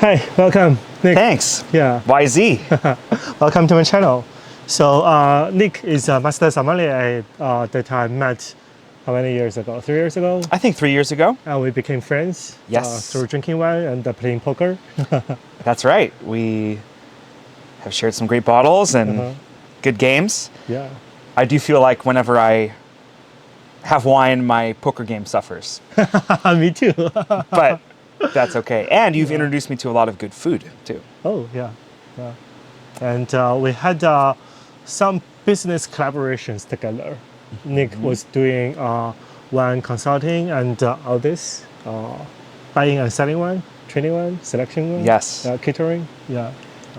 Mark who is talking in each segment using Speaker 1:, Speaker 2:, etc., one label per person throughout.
Speaker 1: Hi, welcome, Nick.
Speaker 2: Thanks.
Speaker 1: Yeah,
Speaker 2: YZ.
Speaker 1: welcome to my channel. So Nick is a Master Sommelier that I met how many years ago? 3 years ago?
Speaker 2: I think 3 years ago.
Speaker 1: And we became friends
Speaker 2: Yes.
Speaker 1: through drinking wine and playing poker.
Speaker 2: That's right. We have shared some great bottles and good games.
Speaker 1: Yeah.
Speaker 2: I do feel like whenever I have wine, my poker game suffers.
Speaker 1: Me too.
Speaker 2: But that's okay. And you've introduced me to a lot of good food too.
Speaker 1: Oh, yeah. Yeah. And we had some business collaborations together. Nick was doing wine consulting and all this, buying and selling wine, training wine, selection wine,
Speaker 2: Yes.
Speaker 1: catering. Yeah.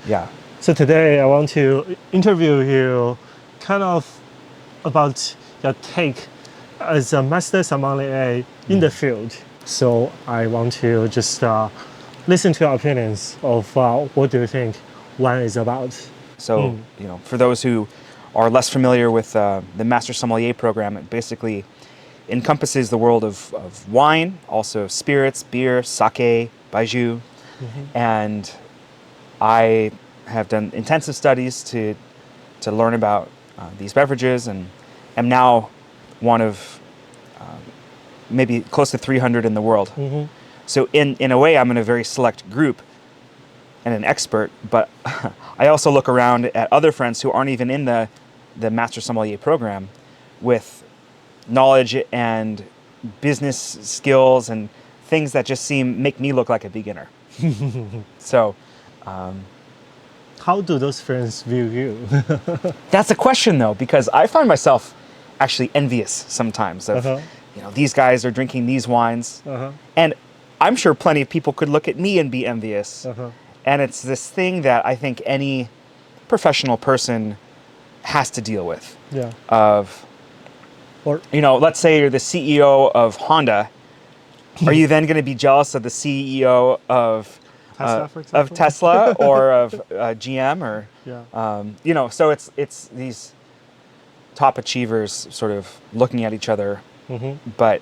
Speaker 2: Yeah.
Speaker 1: So today I want to interview you kind of about your take as a Master Sommelier in the field. So I want to just listen to your opinions of what do you think wine is about.
Speaker 2: So, for those who are less familiar with the Master Sommelier program, it basically encompasses the world of wine, also spirits, beer, sake, baijiu. And I have done intensive studies to learn about these beverages, and am now one of maybe close to 300 in the world. So in a way, I'm in a very select group and an expert, but I also look around at other friends who aren't even in the Master Sommelier program with knowledge and business skills and things that just make me look like a beginner. So
Speaker 1: How do those friends view you?
Speaker 2: that's a question though, because I find myself actually envious sometimes of, these guys are drinking these wines. And I'm sure plenty of people could look at me and be envious. And it's this thing that I think any professional person has to deal with.
Speaker 1: Yeah.
Speaker 2: Or let's say you're the CEO of Honda. Are you then going to be jealous of the CEO of
Speaker 1: Tesla, for example?
Speaker 2: Tesla or of GM or so it's these top achievers sort of looking at each other. But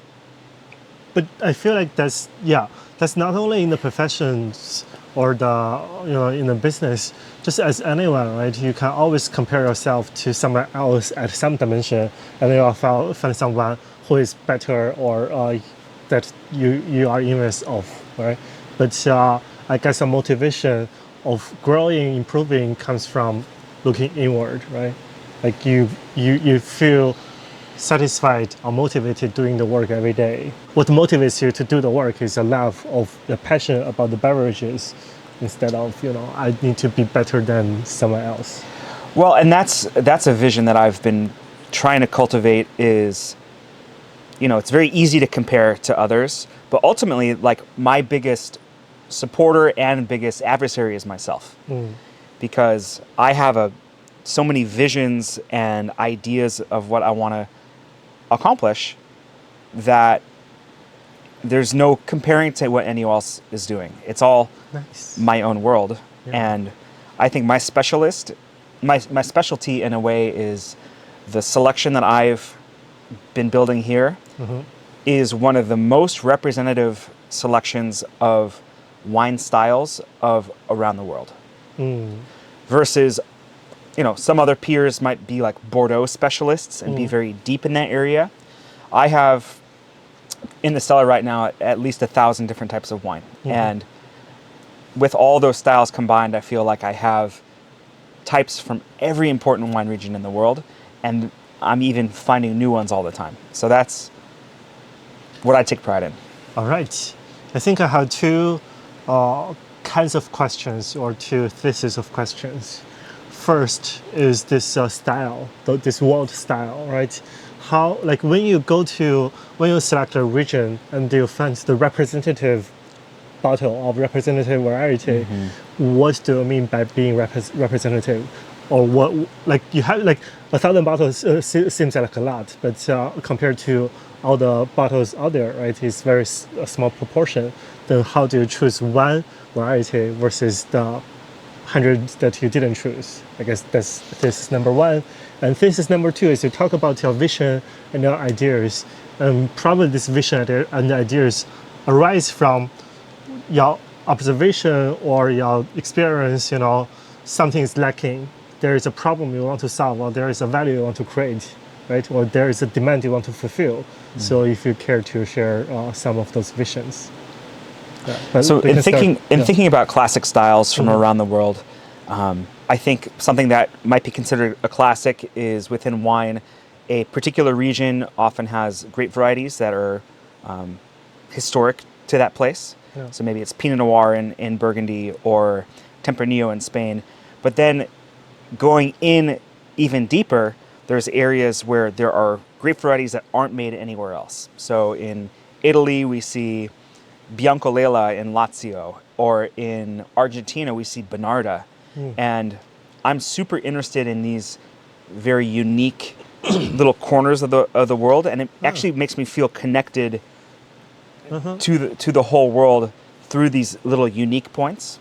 Speaker 1: I feel like that's not only in the professions or in the business, just as anyone, right? You can always compare yourself to someone else at some dimension, and then you'll find someone who is better or that you are envious of, right? But I guess the motivation of growing, improving comes from looking inward, right? Like you feel satisfied or motivated doing the work every day. What motivates you to do the work is a love of the passion about the beverages instead of, I need to be better than someone else.
Speaker 2: Well, and that's a vision that I've been trying to cultivate is, it's very easy to compare to others, but ultimately, like, my biggest supporter and biggest adversary is myself. Because I have so many visions and ideas of what I want to accomplish that there's no comparing to what anyone else is doing. It's all my own world. And I think my specialty in a way is the selection that I've been building here is one of the most representative selections of wine styles of around the world. Versus some other peers might be like Bordeaux specialists and be very deep in that area. I have in the cellar right now at least 1,000 different types of wine. And with all those styles combined, I feel like I have types from every important wine region in the world. And I'm even finding new ones all the time. So that's what I take pride in.
Speaker 1: All right. I think I have two kinds of questions or two theses of questions. First is this style, this world style, right? How, like, when you select a region and you find the representative bottle of representative variety, what do you mean by being representative? Or what, like, you have, like, 1,000 bottles seems like a lot, but compared to all the bottles out there, right, it's a small proportion. Then how do you choose one variety versus the hundreds that you didn't choose? I guess this is number one. And thesis number two is you talk about your vision and your ideas. And probably this vision and ideas arise from your observation or your experience, something is lacking. There is a problem you want to solve, or there is a value you want to create, right? Or there is a demand you want to fulfill. So if you care to share some of those visions. Yeah. But
Speaker 2: So
Speaker 1: we can start-
Speaker 2: thinking about classic styles from around the world, I think something that might be considered a classic is within wine. A particular region often has grape varieties that are historic to that place.
Speaker 1: Yeah.
Speaker 2: So maybe it's Pinot Noir in Burgundy or Tempranillo in Spain. But then going in even deeper, there's areas where there are grape varieties that aren't made anywhere else. So in Italy, we see Biancolella in Lazio, or in Argentina, we see Bonarda. And I'm super interested in these very unique little corners of the world, and it actually makes me feel connected to the whole world through these little unique points.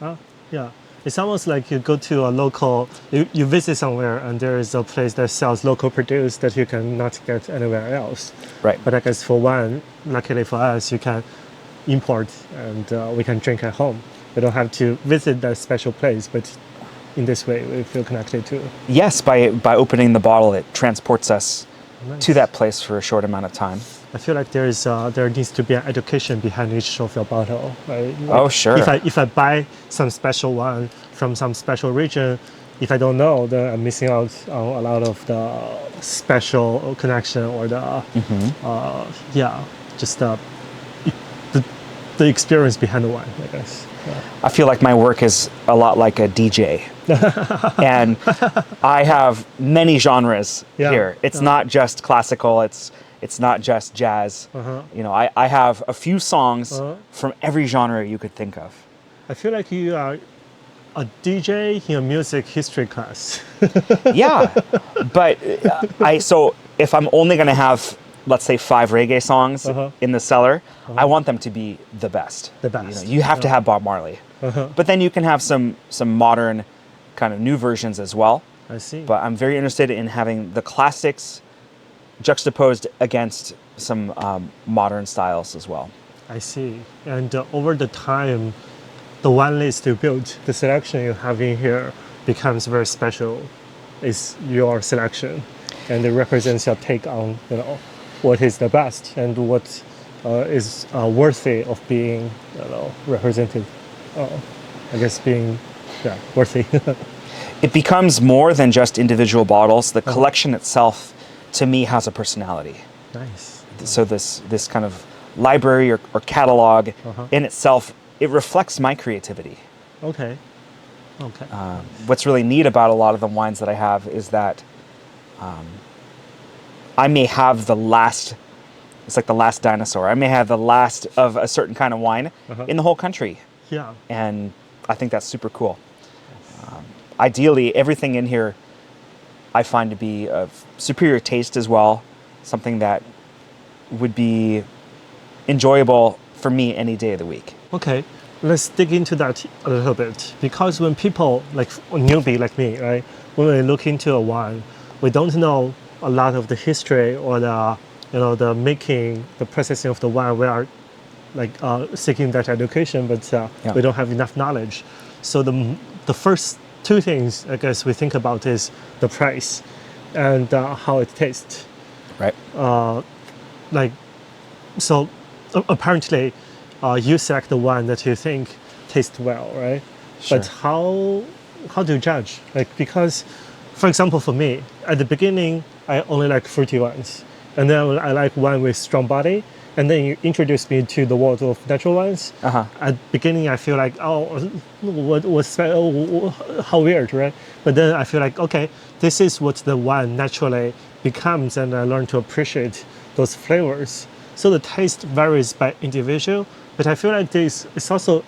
Speaker 1: Yeah. It's almost like you go to a local, you visit somewhere and there is a place that sells local produce that you cannot get anywhere else.
Speaker 2: Right.
Speaker 1: But I guess for wine, luckily for us, you can import and we can drink at home. We don't have to visit that special place, but in this way, we feel connected to.
Speaker 2: Yes, by opening the bottle, it transports us
Speaker 1: Nice.
Speaker 2: to that place for a short amount of time.
Speaker 1: I feel like there needs to be an education behind each of your bottle. Right?
Speaker 2: Oh, sure.
Speaker 1: If I buy some special wine from some special region, if I don't know, then I'm missing out on a lot of the special connection or just the experience behind the wine, I guess. Yeah.
Speaker 2: I feel like my work is a lot like a DJ. And I have many genres here. It's not just classical, it's not just jazz. I have a few songs from every genre you could think of.
Speaker 1: I feel like you are a DJ in a music history class.
Speaker 2: Yeah, but so if I'm only going to have, let's say, 5 reggae songs in the cellar, I want them to be the best.
Speaker 1: The best.
Speaker 2: You have to have Bob Marley. But then you can have some modern kind of new versions as well.
Speaker 1: I see.
Speaker 2: But I'm very interested in having the classics juxtaposed against some modern styles as well.
Speaker 1: I see. And over the time, the wine list you built, the selection you have in here becomes very special. It's your selection, and it represents your take on what is the best and what is worthy of being represented. I guess being worthy.
Speaker 2: It becomes more than just individual bottles. The collection itself, to me, has a personality.
Speaker 1: Nice.
Speaker 2: So this kind of library or catalog in itself, it reflects my creativity.
Speaker 1: Okay.
Speaker 2: What's really neat about a lot of the wines that I have is that I may have the last, it's like the last dinosaur. I may have the last of a certain kind of wine in the whole country.
Speaker 1: Yeah.
Speaker 2: And I think that's super cool. Ideally, everything in here I find to be of superior taste as well, something that would be enjoyable for me any day of the week.
Speaker 1: Okay, let's dig into that a little bit, because when people like a newbie like me, right, when we look into a wine, we don't know a lot of the history or the making, the processing of the wine. We are like seeking that education, but we don't have enough knowledge. So the first 2 things I guess we think about is the price and how it tastes.
Speaker 2: Right.
Speaker 1: So apparently you select the one that you think tastes well, right?
Speaker 2: Sure.
Speaker 1: But how do you judge? Because, for example, for me, at the beginning, I only like fruity wines. And then I like wine with strong body. And then you introduced me to the world of natural wines. At the beginning, I feel like, how weird, right? But then I feel like, okay, this is what the wine naturally becomes, and I learn to appreciate those flavors. So the taste varies by individual, but I feel like this is also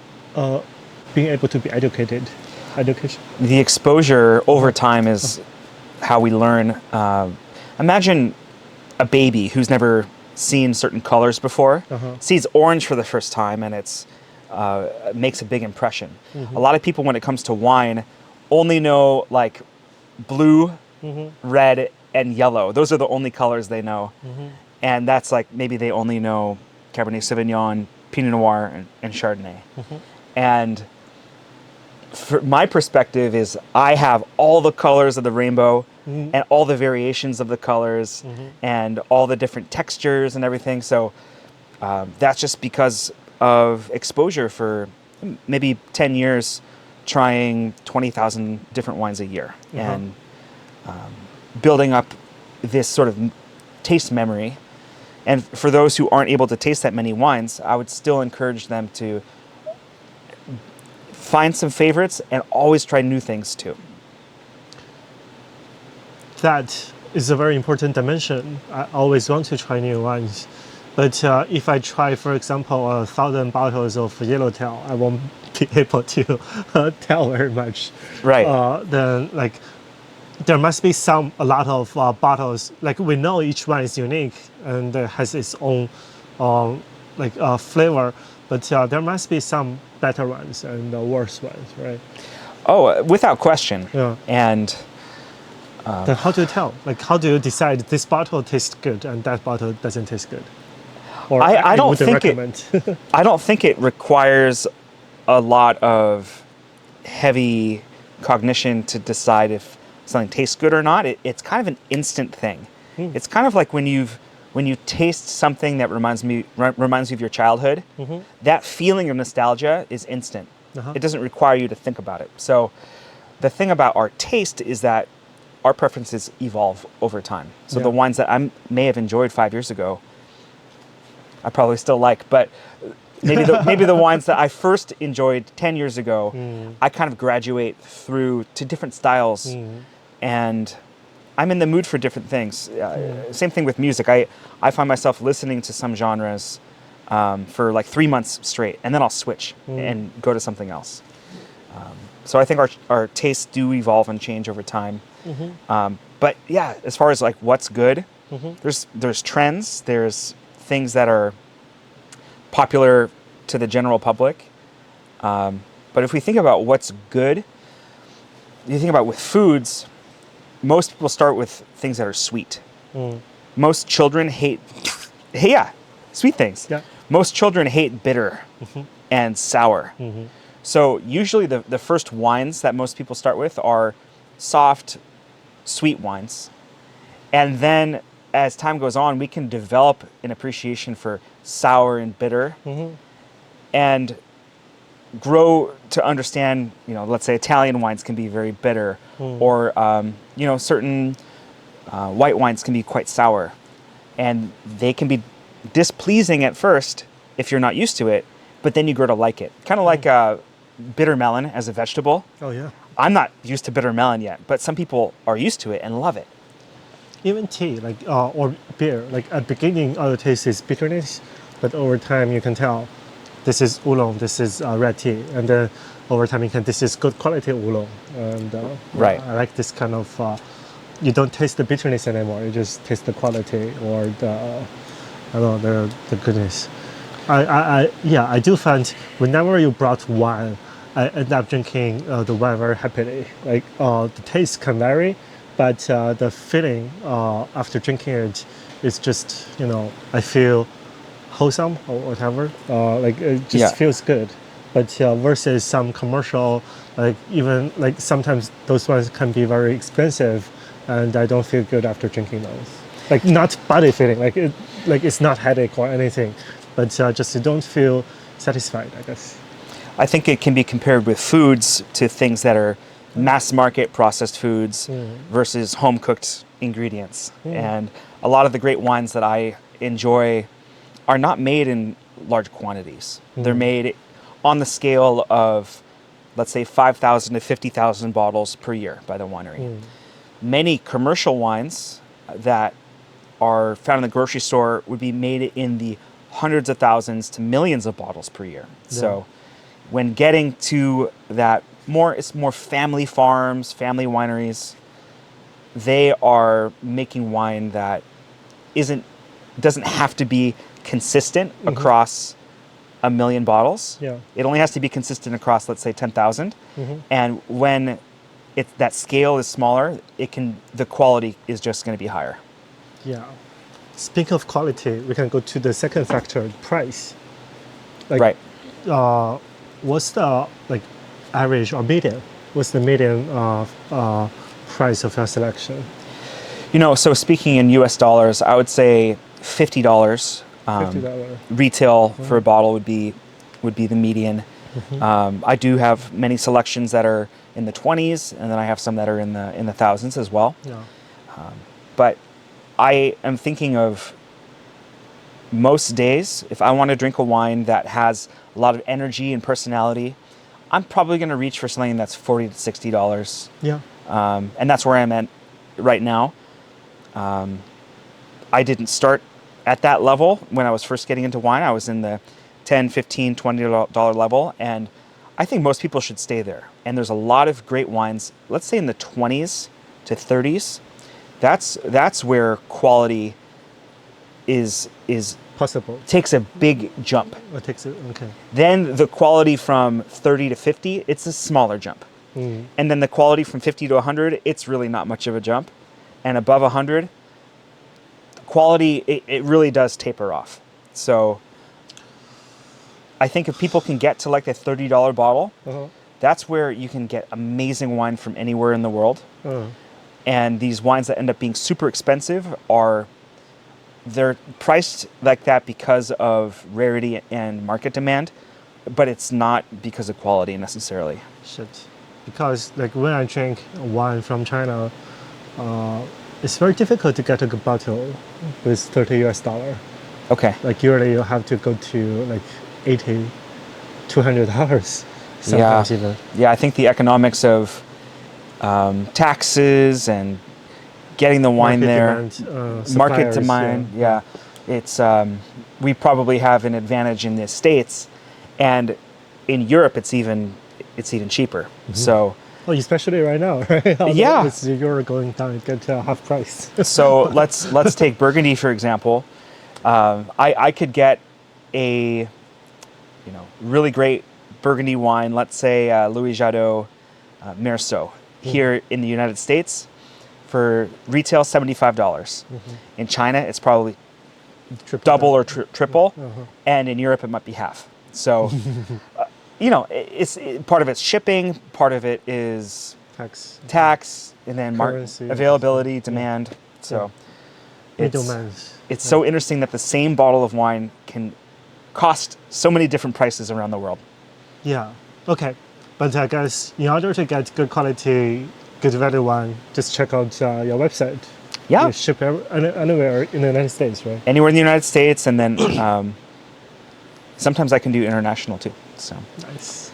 Speaker 1: being able to be education.
Speaker 2: The exposure over time is how we learn. Imagine a baby who's never seen certain colors before, sees orange for the first time, and it makes a big impression. A lot of people, when it comes to wine, only know like blue, red, and yellow. Those are the only colors they know. And that's like maybe they only know Cabernet Sauvignon, Pinot Noir, and Chardonnay. And my perspective is I have all the colors of the rainbow and all the variations of the colors and all the different textures and everything. So that's just because of exposure for maybe 10 years trying 20,000 different wines a year and building up this sort of taste memory. And for those who aren't able to taste that many wines, I would still encourage them to find some favorites and always try new things too.
Speaker 1: That is a very important dimension. I always want to try new wines. But if I try, for example, 1,000 bottles of Yellowtail, I won't be able to tell very much.
Speaker 2: Right.
Speaker 1: Then, like, there must be a lot of bottles. Like, we know each one is unique and has its own flavor. But there must be some better ones and worse ones, right?
Speaker 2: Oh, without question.
Speaker 1: Yeah.
Speaker 2: And
Speaker 1: then how do you tell? Like, how do you decide this bottle tastes good and that bottle doesn't taste good? Or
Speaker 2: I don't
Speaker 1: wouldn't
Speaker 2: think
Speaker 1: recommend.
Speaker 2: I don't think it requires a lot of heavy cognition to decide if something tastes good or not. It's kind of an instant thing. It's kind of like when you taste something that reminds you of your childhood. That feeling of nostalgia is instant. It doesn't require you to think about it. So the thing about our taste is that our preferences evolve over time. So the wines that I may have enjoyed 5 years ago, I probably still like, but maybe the wines that I first enjoyed 10 years ago, I kind of graduate through to different styles, and I'm in the mood for different things. Same thing with music. I find myself listening to some genres for like 3 months straight, and then I'll switch and go to something else. So I think our tastes do evolve and change over time. But yeah, as far as like what's good, there's trends, there's things that are popular to the general public. But if we think about what's good, you think about with foods, most people start with things that are sweet. Most children hate sweet things. Yeah. Most children hate bitter and sour. So usually the first wines that most people start with are soft, sweet wines. And then as time goes on, we can develop an appreciation for sour and bitter and grow to understand, let's say Italian wines can be very bitter or, certain white wines can be quite sour. And they can be displeasing at first if you're not used to it, but then you grow to like it. Kind of like bitter melon as a vegetable.
Speaker 1: Oh, yeah.
Speaker 2: I'm not used to bitter melon yet, but some people are used to it and love it.
Speaker 1: Even tea, or beer, like at the beginning, the taste is bitterness, but over time you can tell this is oolong, this is red tea, and then over time this is good quality oolong. And
Speaker 2: right.
Speaker 1: I like this kind of. You don't taste the bitterness anymore. You just taste the quality or the goodness. I do find whenever you brought wine, I end up drinking the wine very happily. Like the taste can vary, but the feeling after drinking it is just, I feel wholesome or whatever. Like it just feels good. But versus some commercial, even sometimes those ones can be very expensive, and I don't feel good after drinking those. Like not body feeling, it's not headache or anything, but just you don't feel satisfied, I guess.
Speaker 2: I think it can be compared with foods to things that are mass market processed foods versus home cooked ingredients. And a lot of the great wines that I enjoy are not made in large quantities. They're made on the scale of, let's say, 5,000 to 50,000 bottles per year by the winery. Many commercial wines that are found in the grocery store would be made in the hundreds of thousands to millions of bottles per year. Yeah. So when getting to that it's more family farms, family wineries, they are making wine that doesn't have to be consistent across 1 million bottles. Yeah. It only has to be consistent across, let's say, 10,000. And when that scale is smaller, the quality is just going to be higher.
Speaker 1: Yeah. Speaking of quality, we can go to the second factor, price.
Speaker 2: Right.
Speaker 1: what's the like average or median? What's the median price of your selection?
Speaker 2: So speaking in US dollars, I would say $50.
Speaker 1: $50.
Speaker 2: Retail for a bottle would be the median. I do have many selections that are in the 20s, and then I have some that are in the thousands as well.
Speaker 1: Yeah.
Speaker 2: But I am thinking of most days, if I want to drink a wine that has a lot of energy and personality, I'm probably going to reach for something that's $40 to $60.
Speaker 1: Yeah.
Speaker 2: And that's where I'm at right now. I didn't start at that level when I was first getting into wine. I was in the $10, $15, $20 level, and I think most people should stay there. And there's a lot of great wines, let's say in the 20s to 30s. That's where quality is
Speaker 1: Possible.
Speaker 2: takes a big jump.
Speaker 1: It takes it. Okay.
Speaker 2: Then the quality from 30 to 50, it's a smaller jump. And then the quality from 50 to 100, it's really not much of a jump. And above 100, quality, it really does taper off. So I think if people can get to like a $30 bottle, that's where you can get amazing wine from anywhere in the world. And these wines that end up being super expensive they're priced like that because of rarity and market demand, but it's not because of quality necessarily.
Speaker 1: Shit. Because like when I drink wine from China, it's very difficult to get a good bottle with $30 US.
Speaker 2: Okay.
Speaker 1: Like usually you have to go to like $80, $200 sometimes even.
Speaker 2: Yeah, I think the economics of taxes and getting the wine market demand, it's we probably have an advantage in the States, and in Europe it's even cheaper. So
Speaker 1: especially right now, right?
Speaker 2: Yeah.
Speaker 1: With the euro going down, you get half price.
Speaker 2: So let's take Burgundy for example. I could get a really great Burgundy wine, let's say Louis Jadot Meursault here in the United States. For retail, $75. In China, it's probably double or triple, and in Europe, it might be half. So, it's part of it's shipping, part of it is tax, and then availability, demand. So, it's so interesting that the same bottle of wine can cost so many different prices around the world.
Speaker 1: Yeah. Okay, but I guess in order to get good quality, good value wine, just check out your website.
Speaker 2: Yeah.
Speaker 1: You ship anywhere in the United States, right?
Speaker 2: Anywhere in the United States, and then sometimes I can do international too. So
Speaker 1: Nice.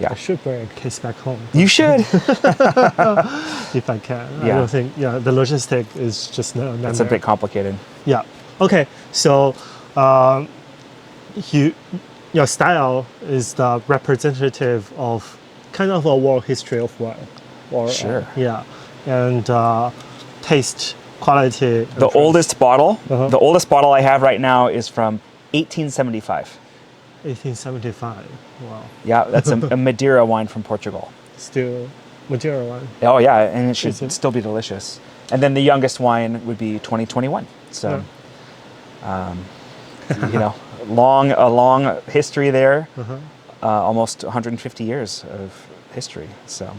Speaker 2: Yeah.
Speaker 1: I should bring a case back home.
Speaker 2: You should.
Speaker 1: If I can.
Speaker 2: Yeah.
Speaker 1: I don't think, the logistic is just not
Speaker 2: It's a bit complicated.
Speaker 1: Yeah. Okay. So, your style is the representative of kind of a world history of wine.
Speaker 2: Sure.
Speaker 1: And taste, quality.
Speaker 2: The oldest bottle I have right now is from 1875.
Speaker 1: 1875. Wow.
Speaker 2: Yeah, that's a Madeira wine from Portugal.
Speaker 1: Still Madeira wine.
Speaker 2: Oh yeah, and it should still be delicious. And then the youngest wine would be 2021. So, a long history there. Almost 150 years of history. So,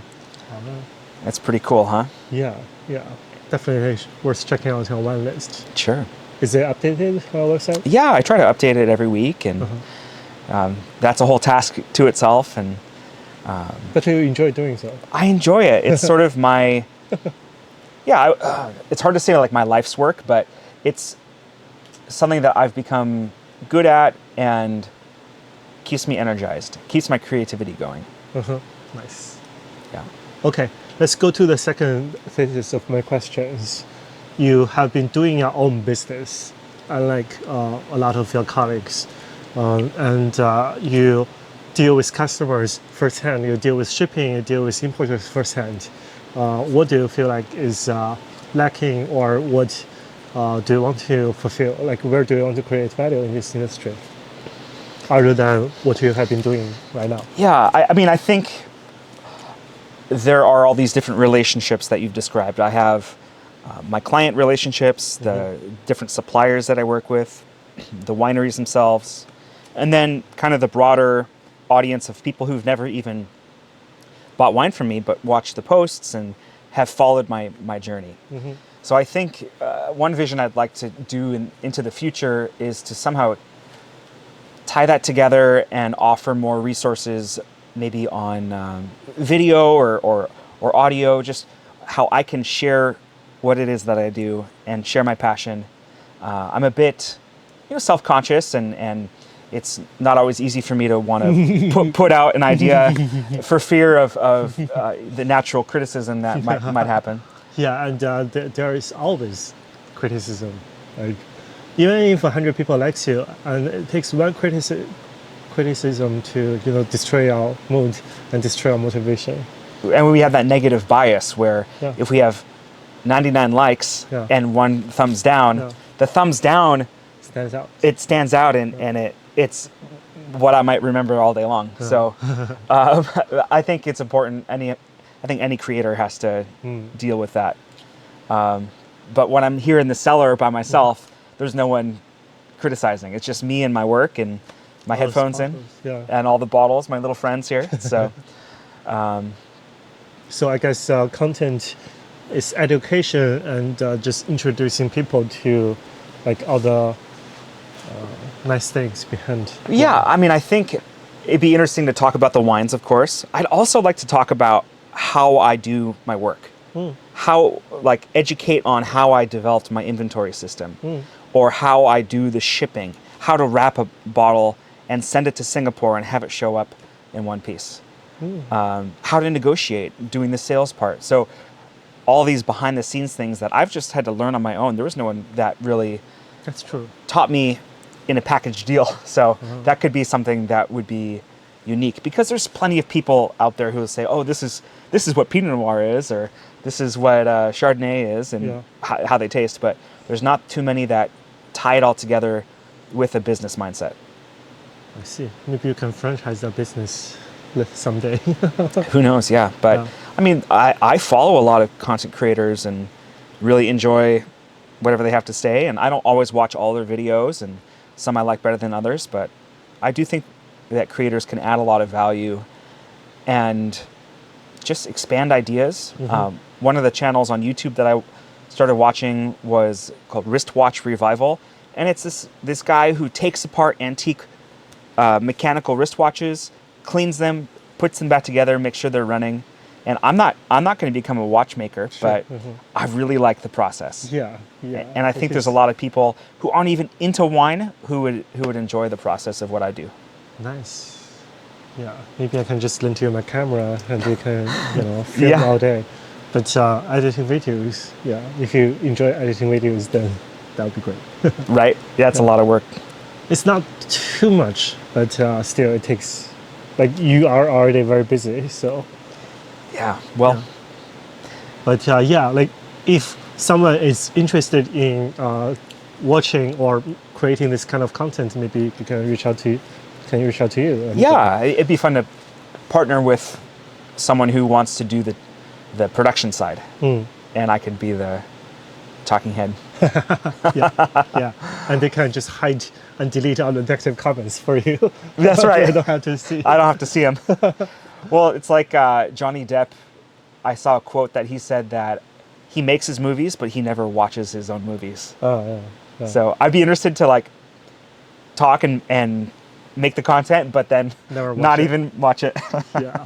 Speaker 2: that's pretty cool, huh?
Speaker 1: Yeah. Definitely worth checking out your wine list.
Speaker 2: Sure.
Speaker 1: Is it updated on our website?
Speaker 2: Yeah, I try to update it every week, and that's a whole task to itself. And
Speaker 1: but you enjoy doing so.
Speaker 2: I enjoy it. It's sort of my it's hard to say like my life's work, but it's something that I've become good at and keeps me energized, keeps my creativity going.
Speaker 1: Nice.
Speaker 2: Yeah.
Speaker 1: Okay, let's go to the second phase of my questions. You have been doing your own business, unlike a lot of your colleagues, and you deal with customers firsthand. You deal with shipping. You deal with importers firsthand. What do you feel like is lacking, or what do you want to fulfill? Like, where do you want to create value in this industry, other than what you have been doing right now?
Speaker 2: Yeah, I mean, I think there are all these different relationships that you've described. I have my client relationships, the different suppliers that I work with, the wineries themselves, and then kind of the broader audience of people who've never even bought wine from me, but watched the posts and have followed my journey. So I think one vision I'd like to do into the future is to somehow tie that together and offer more resources, maybe on video or audio, just how I can share what it is that I do and share my passion. I'm a bit, self-conscious, and it's not always easy for me to want to put out an idea for fear of the natural criticism that might happen.
Speaker 1: Yeah, and there is always criticism. Like, even if 100 people likes you, and it takes one criticism to destroy our mood and destroy our motivation.
Speaker 2: And we have that negative bias where if we have 99 likes and one thumbs down, the thumbs down
Speaker 1: stands out.
Speaker 2: It stands out, and it's what I might remember all day long. So I think it's important. I think any creator has to deal with that. But when I'm here in the cellar by myself, there's no one criticizing. It's just me and my work and my headphones in, and all the bottles, my little friends here. So,
Speaker 1: so I guess content is education and just introducing people to like other nice things behind.
Speaker 2: Yeah, I mean, I think it'd be interesting to talk about the wines, of course. I'd also like to talk about how I do my work. How, educate on how I developed my inventory system, or how I do the shipping, how to wrap a bottle and send it to Singapore and have it show up in one piece. How to negotiate, doing the sales part. So all these behind the scenes things that I've just had to learn on my own. There was no one that really
Speaker 1: That's true.
Speaker 2: taught me in a package deal. So that could be something that would be unique, because there's plenty of people out there who will say, oh, this is what Pinot Noir is, or this is what Chardonnay is, and how they taste. But there's not too many that tie it all together with a business mindset.
Speaker 1: I see. Maybe you can franchise that business someday.
Speaker 2: Who knows? Yeah. But I mean, I follow a lot of content creators and really enjoy whatever they have to say. And I don't always watch all their videos, and some I like better than others. But I do think that creators can add a lot of value and just expand ideas. One of the channels on YouTube that I started watching was called Wristwatch Revival. And it's this guy who takes apart antique mechanical wristwatches, cleans them, puts them back together, makes sure they're running. And I'm not going to become a watchmaker, but I really like the process.
Speaker 1: Yeah.
Speaker 2: And I think there's a lot of people who aren't even into wine who would enjoy the process of what I do.
Speaker 1: Nice. Yeah. Maybe I can just lend you my camera and we can, film all day. But editing videos, if you enjoy editing videos, then that would be great.
Speaker 2: Right? Yeah, it's a lot of work.
Speaker 1: It's not too much, but still it takes, you are already very busy, so.
Speaker 2: Yeah, well.
Speaker 1: Yeah. But if someone is interested in watching or creating this kind of content, maybe you can reach out to you. It'd
Speaker 2: be fun to partner with someone who wants to do the production side, and I could be the talking head.
Speaker 1: yeah, and they can just hide and delete all the negative comments for you.
Speaker 2: That's right.
Speaker 1: I don't have to see.
Speaker 2: I don't have to see them. Well, it's like Johnny Depp. I saw a quote that he said that he makes his movies, but he never watches his own movies.
Speaker 1: Oh, yeah.
Speaker 2: So I'd be interested to talk and make the content, but then not even watch it.
Speaker 1: Yeah.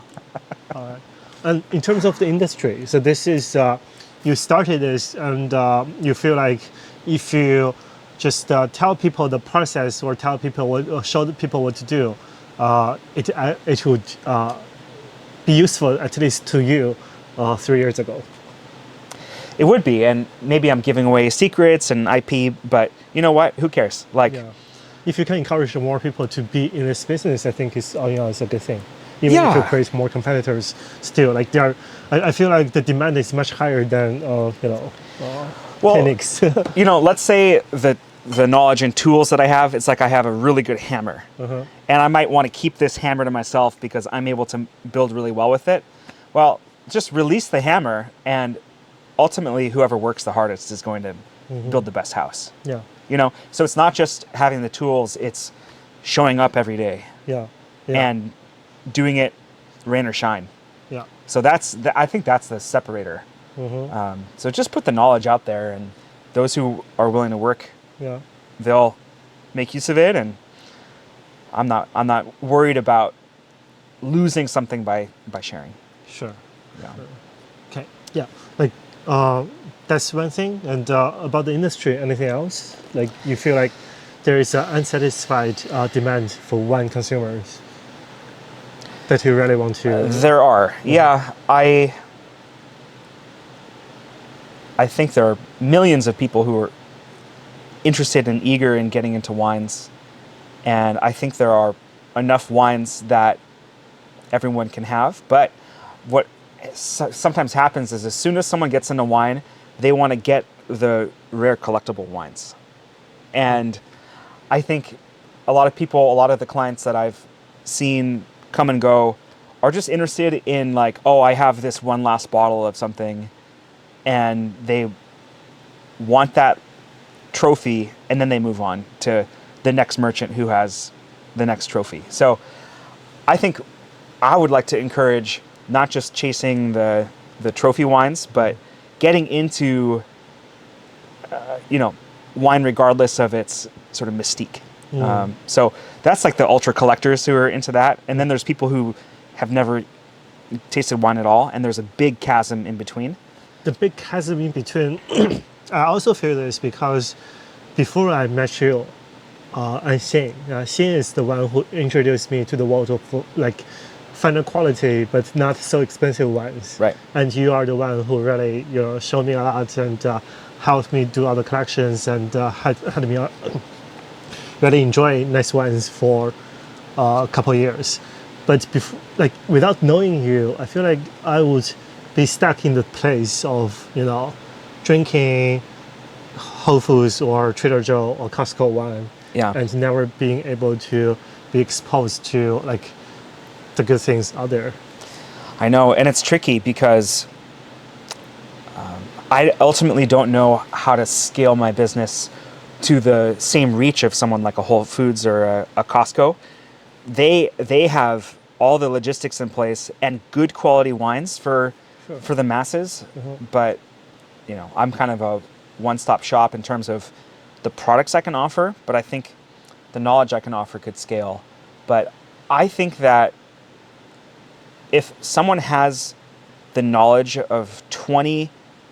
Speaker 1: All right. And in terms of the industry, so this is you started this, and you feel like if you just tell people the process or tell people or show people what to do, it would be useful at least to you 3 years ago.
Speaker 2: It would be, and maybe I'm giving away secrets and IP, but you know what? Who cares?
Speaker 1: If you can encourage more people to be in this business, I think it's a good thing. Even if you create more competitors, still I feel like the demand is much higher than clinics.
Speaker 2: Let's say that the knowledge and tools that I have, it's like I have a really good hammer, and I might want to keep this hammer to myself because I'm able to build really well with it. Well, just release the hammer, and ultimately, whoever works the hardest is going to build the best house.
Speaker 1: Yeah.
Speaker 2: So it's not just having the tools; it's showing up every day.
Speaker 1: Yeah.
Speaker 2: And doing it rain or shine.
Speaker 1: Yeah.
Speaker 2: So I think that's the separator. So just put the knowledge out there, and those who are willing to work,
Speaker 1: Yeah.
Speaker 2: they'll make use of it. And I'm not worried about losing something by sharing.
Speaker 1: Sure.
Speaker 2: Yeah.
Speaker 1: Sure. Okay. Yeah. Like that's one thing. And about the industry, anything else? Like you feel like there is an unsatisfied demand for wine consumers that you really want to.
Speaker 2: There are. Yeah. I think there are millions of people who are interested and eager in getting into wines. And I think there are enough wines that everyone can have. But what sometimes happens is as soon as someone gets into wine, they want to get the rare collectible wines. And I think a lot of the clients that I've seen come and go are just interested in like, oh, I have this one last bottle of something, and they want that trophy, and then they move on to the next merchant who has the next trophy. So I think I would like to encourage not just chasing the trophy wines, but getting into wine regardless of its sort of mystique. So that's like the ultra collectors who are into that, and then there's people who have never tasted wine at all, and there's a big chasm in between.
Speaker 1: The big chasm in between. I also feel this because before I met you, and Xin. Xin is the one who introduced me to the world of like finer quality but not so expensive wines.
Speaker 2: Right.
Speaker 1: And you are the one who really showed me a lot and helped me do other collections and had me really enjoy nice wines for a couple of years. But before, like without knowing you, I feel like I would be stuck in the place of drinking Whole Foods or Trader Joe or Costco wine.
Speaker 2: Yeah.
Speaker 1: And never being able to be exposed to like the good things out there.
Speaker 2: I know, and it's tricky because I ultimately don't know how to scale my business to the same reach of someone like a Whole Foods or a Costco. They have all the logistics in place and good quality wines for the masses, but I'm kind of a one-stop shop in terms of the products I can offer, but I think the knowledge I can offer could scale. But I think that if someone has the knowledge of 20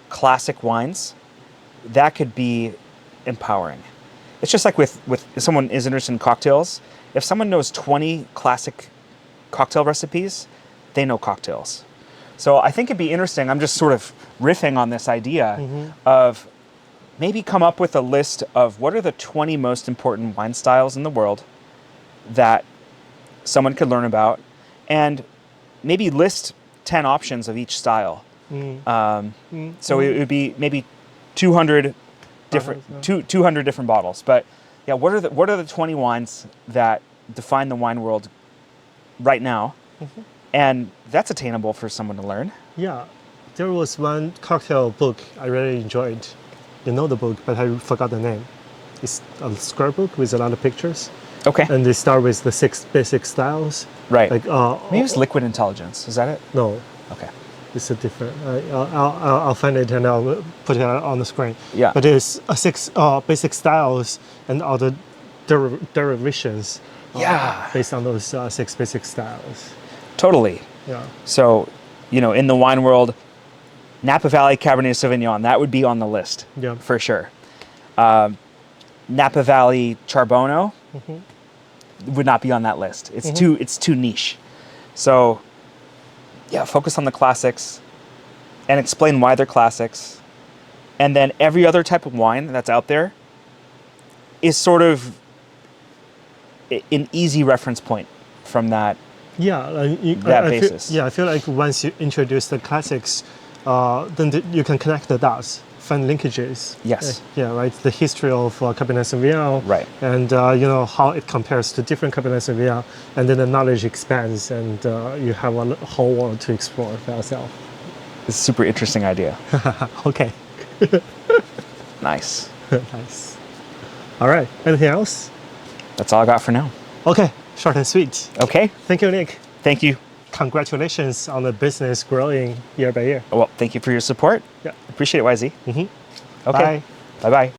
Speaker 2: classic wines, that could be empowering. It's just like with if someone is interested in cocktails, if someone knows 20 classic cocktail recipes, they know cocktails. So I think it'd be interesting. I'm just sort of riffing on this idea of maybe come up with a list of what are the 20 most important wine styles in the world that someone could learn about, and maybe list 10 options of each style. So it would be maybe 200 different bottles. But yeah, what are the 20 wines that define the wine world right now? And that's attainable for someone to learn.
Speaker 1: Yeah, there was one cocktail book I really enjoyed. You know the book, but I forgot the name. It's a scrapbook with a lot of pictures.
Speaker 2: Okay.
Speaker 1: And they start with the 6 basic styles.
Speaker 2: Right.
Speaker 1: Like
Speaker 2: maybe it's Liquid Intelligence. Is that it?
Speaker 1: No.
Speaker 2: Okay.
Speaker 1: It's a different. I'll find it and I'll put it on the screen.
Speaker 2: Yeah.
Speaker 1: But it's 6 basic styles and all the derivations. Based on those 6 basic styles.
Speaker 2: Totally.
Speaker 1: Yeah.
Speaker 2: So, in the wine world, Napa Valley Cabernet Sauvignon, that would be on the list.
Speaker 1: Yeah.
Speaker 2: For sure. Napa Valley Charbono would not be on that list. It's too niche. So, yeah, focus on the classics and explain why they're classics. And then every other type of wine that's out there is sort of an easy reference point from that.
Speaker 1: Yeah,
Speaker 2: basis.
Speaker 1: I feel like once you introduce the classics, then you can connect the dots, find linkages.
Speaker 2: Yes.
Speaker 1: Yeah, right. The history of Cabernet Sauvignon.
Speaker 2: Right.
Speaker 1: And how it compares to different Cabernet Sauvignon, and then the knowledge expands, and you have a whole world to explore for yourself.
Speaker 2: It's a super interesting idea.
Speaker 1: Okay.
Speaker 2: Nice.
Speaker 1: Nice. All right. Anything else?
Speaker 2: That's all I got for now.
Speaker 1: Okay. Short and sweet.
Speaker 2: Okay.
Speaker 1: Thank you, Nick.
Speaker 2: Thank you.
Speaker 1: Congratulations on the business growing year by year.
Speaker 2: Well, thank you for your support.
Speaker 1: Yeah.
Speaker 2: Appreciate it, YZ.
Speaker 1: Mhm.
Speaker 2: Okay.
Speaker 1: Bye.
Speaker 2: Bye-bye.